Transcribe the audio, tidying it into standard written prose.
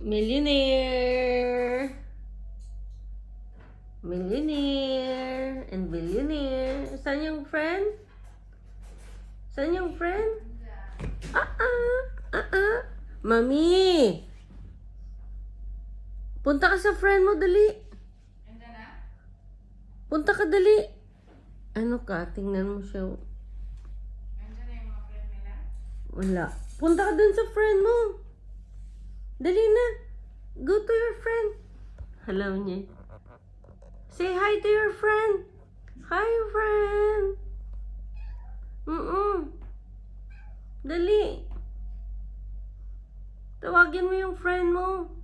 Millionaire. Millionaire and billionaire. Saan yung friend? Saan yung friend? Mami! Punta ka sa friend mo, dali. Punta ka, dali. Ano ka? Tingnan mo siya. Wala. Punta ka dun sa friend mo. Dali na. Go to your friend. Hello niya. Say hi to your friend. Hi, friend. Dali. Tawagin mo yung friend mo.